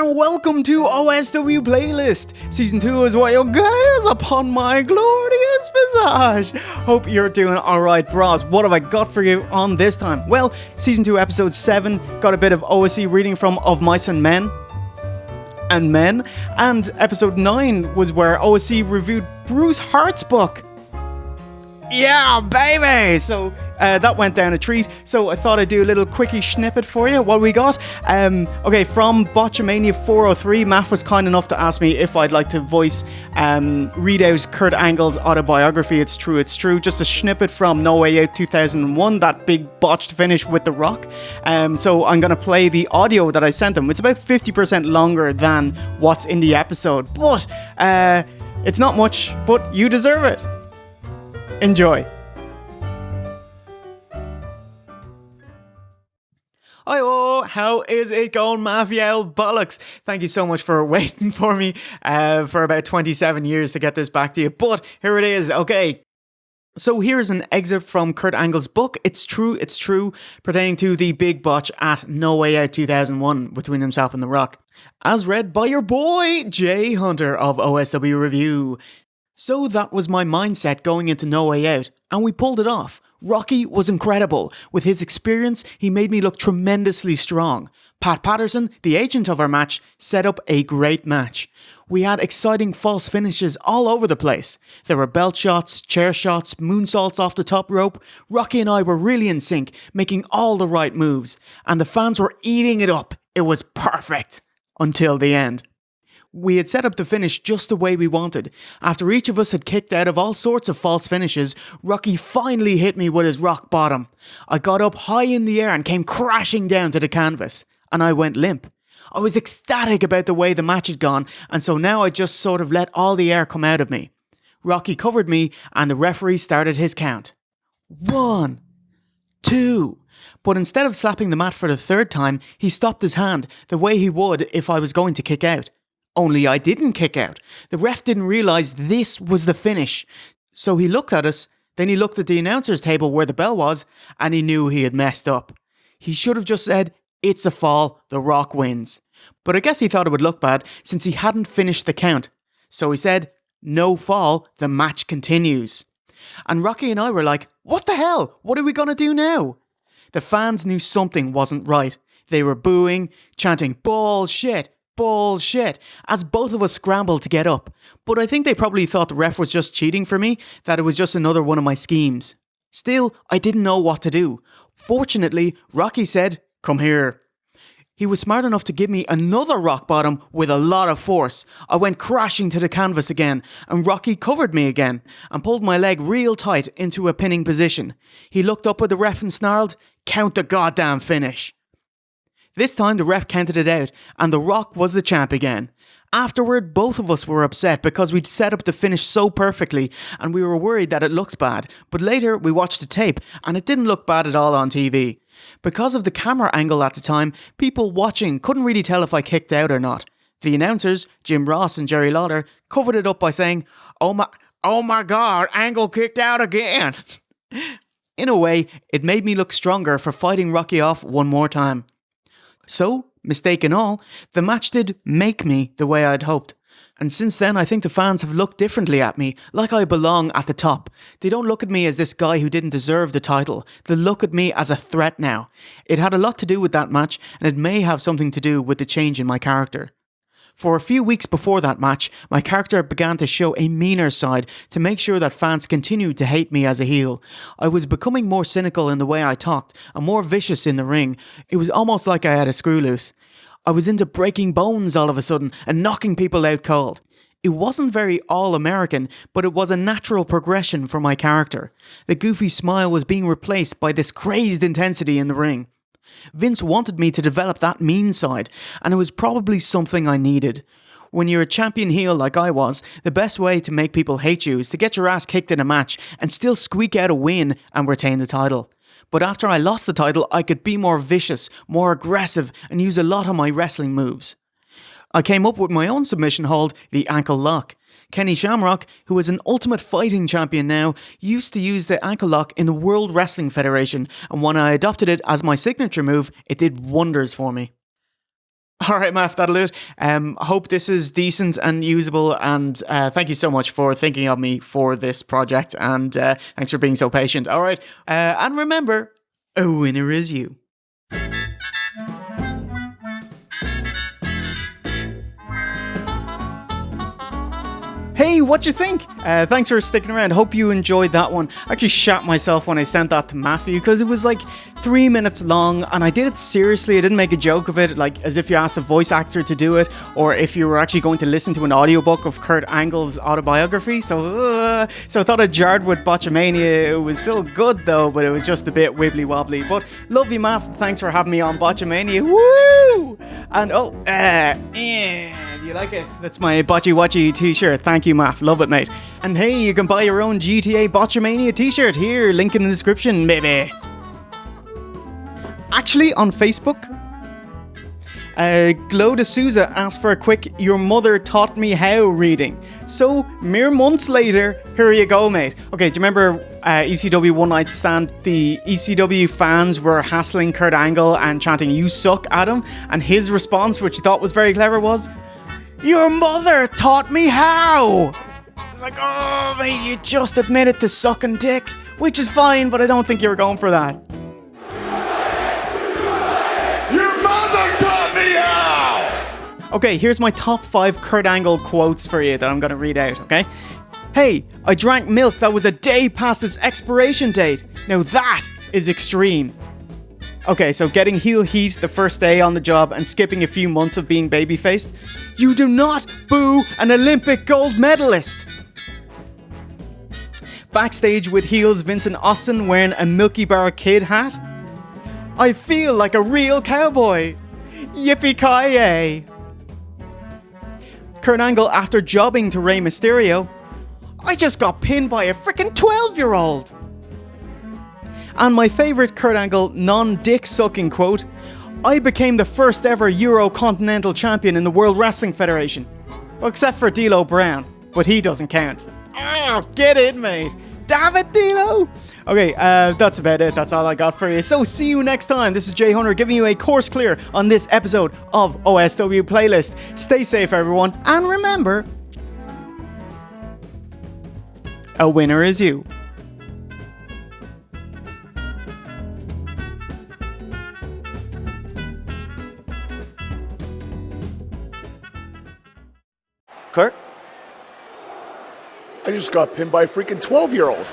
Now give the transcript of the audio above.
and welcome to OSW Playlist. Season 2 is what you gaze upon my glorious visage. Hope you're doing alright, bros. What have I got for you on this time? Well, Season 2 Episode 7 got a bit of OSC reading from Of Mice and Men. And Episode 9 was where OSC reviewed Bruce Hart's book. Yeah, baby! So that went down a treat. So I thought I'd do a little quickie snippet for you. What we got? Okay, from Botchamania 403, Matt was kind enough to ask me if I'd like to read out Kurt Angle's autobiography. It's true. Just a snippet from No Way Out 2001, that big botched finish with The Rock. So I'm gonna play the audio that I sent him. It's about 50% longer than what's in the episode, but it's not much. But you deserve it. Enjoy. Hi-oh, how is it going, Mafia bollocks? Thank you so much for waiting for me for about 27 years to get this back to you, but here it is. Okay, so here's an excerpt from Kurt Angle's book, It's True, pertaining to the big botch at No Way Out 2001 between himself and The Rock, as read by your boy, Jay Hunter of OSW Review. So that was my mindset going into No Way Out, and we pulled it off. Rocky was incredible. With his experience, he made me look tremendously strong. Pat Patterson, the agent of our match, set up a great match. We had exciting false finishes all over the place. There were belt shots, chair shots, moonsaults off the top rope. Rocky and I were really in sync, making all the right moves, and the fans were eating it up. It was perfect. Until the end. We had set up the finish just the way we wanted. After each of us had kicked out of all sorts of false finishes, Rocky finally hit me with his rock bottom. I got up high in the air and came crashing down to the canvas, and I went limp. I was ecstatic about the way the match had gone, and so now I just sort of let all the air come out of me. Rocky covered me, and the referee started his count. 1, 2... But instead of slapping the mat for the third time, he stopped his hand, the way he would if I was going to kick out. Only I didn't kick out. The ref didn't realise this was the finish. So he looked at us, then he looked at the announcer's table where the bell was, and he knew he had messed up. He should have just said, "It's a fall, The Rock wins." But I guess he thought it would look bad, since he hadn't finished the count. So he said, "No fall, the match continues." And Rocky and I were like, what the hell? What are we going to do now? The fans knew something wasn't right. They were booing, chanting bullshit, bullshit, as both of us scrambled to get up. But I think they probably thought the ref was just cheating for me, that it was just another one of my schemes. Still, I didn't know what to do. Fortunately, Rocky said, "Come here." He was smart enough to give me another rock bottom with a lot of force. I went crashing to the canvas again, and Rocky covered me again, and pulled my leg real tight into a pinning position. He looked up at the ref and snarled, "Count the goddamn finish." This time the ref counted it out, and The Rock was the champ again. Afterward, both of us were upset because we'd set up the finish so perfectly, and we were worried that it looked bad. But later, we watched the tape, and it didn't look bad at all on TV. Because of the camera angle at the time, people watching couldn't really tell if I kicked out or not. The announcers, Jim Ross and Jerry Lawler, covered it up by saying, Oh my God, Angle kicked out again." In a way, it made me look stronger for fighting Rocky off one more time. So, mistake and all, the match did make me the way I'd hoped. And since then, I think the fans have looked differently at me, like I belong at the top. They don't look at me as this guy who didn't deserve the title. They look at me as a threat now. It had a lot to do with that match, and it may have something to do with the change in my character. For a few weeks before that match, my character began to show a meaner side to make sure that fans continued to hate me as a heel. I was becoming more cynical in the way I talked, and more vicious in the ring. It was almost like I had a screw loose. I was into breaking bones all of a sudden, and knocking people out cold. It wasn't very all-American, but it was a natural progression for my character. The goofy smile was being replaced by this crazed intensity in the ring. Vince wanted me to develop that mean side, and it was probably something I needed. When you're a champion heel like I was, the best way to make people hate you is to get your ass kicked in a match and still squeak out a win and retain the title. But after I lost the title, I could be more vicious, more aggressive, and use a lot of my wrestling moves. I came up with my own submission hold, the ankle lock. Kenny Shamrock, who is an Ultimate Fighting champion now, used to use the ankle lock in the World Wrestling Federation, and when I adopted it as my signature move, it did wonders for me. All right, Matt, that'll do it. I hope this is decent and usable, and thank you so much for thinking of me for this project, and thanks for being so patient. All right, and remember, a winner is you. Hey, what you think? Thanks for sticking around. Hope you enjoyed that one. I actually shat myself when I sent that to Matthew because it was like 3 minutes long, and I did it seriously. I didn't make a joke of it, like as if you asked a voice actor to do it, or if you were actually going to listen to an audiobook of Kurt Angle's autobiography. So I thought it jarred with Botchamania. It was still good though, but it was just a bit wibbly wobbly. But love you, Matt. Thanks for having me on Botchamania. Woo! And do you like it? That's my Botchy Watchy t-shirt. Thank you, Matt. Love it, mate. And hey, you can buy your own GTA Botchamania t-shirt here. Link in the description, baby. Actually, on Facebook, Glow D'Souza asked for a quick "Your Mother Taught Me How" reading. So, mere months later, here you go, mate. Okay, do you remember ECW One Night Stand? The ECW fans were hassling Kurt Angle and chanting "You suck" at him, and his response, which he thought was very clever, was, "Your mother taught me how!" It's like, oh, mate, you just admitted to sucking dick, which is fine, but I don't think you were going for that. Your mother taught me how! Okay, here's my top 5 Kurt Angle quotes for you that I'm going to read out, okay? "Hey, I drank milk that was a day past its expiration date. Now that is extreme." Okay, so getting heel heat the first day on the job and skipping a few months of being babyfaced. You do not boo an Olympic gold medalist. Backstage with heels Vincent Austin wearing a Milky Bar Kid hat. I feel like a real cowboy. Yippee-ki-yay. Kurt Angle after jobbing to Rey Mysterio. I just got pinned by a freaking 12-year-old. And my favourite Kurt Angle non-dick sucking quote, I became the first ever Euro-Continental Champion in the World Wrestling Federation. Well, except for D'Lo Brown, but he doesn't count. Oh, get in, mate. Damn it, D'Lo. Okay, that's about it. That's all I got for you. So see you next time. This is Jay Hunter giving you a course clear on this episode of OSW Playlist. Stay safe, everyone. And remember, a winner is you. Kurt? I just got pinned by a freaking 12-year-old.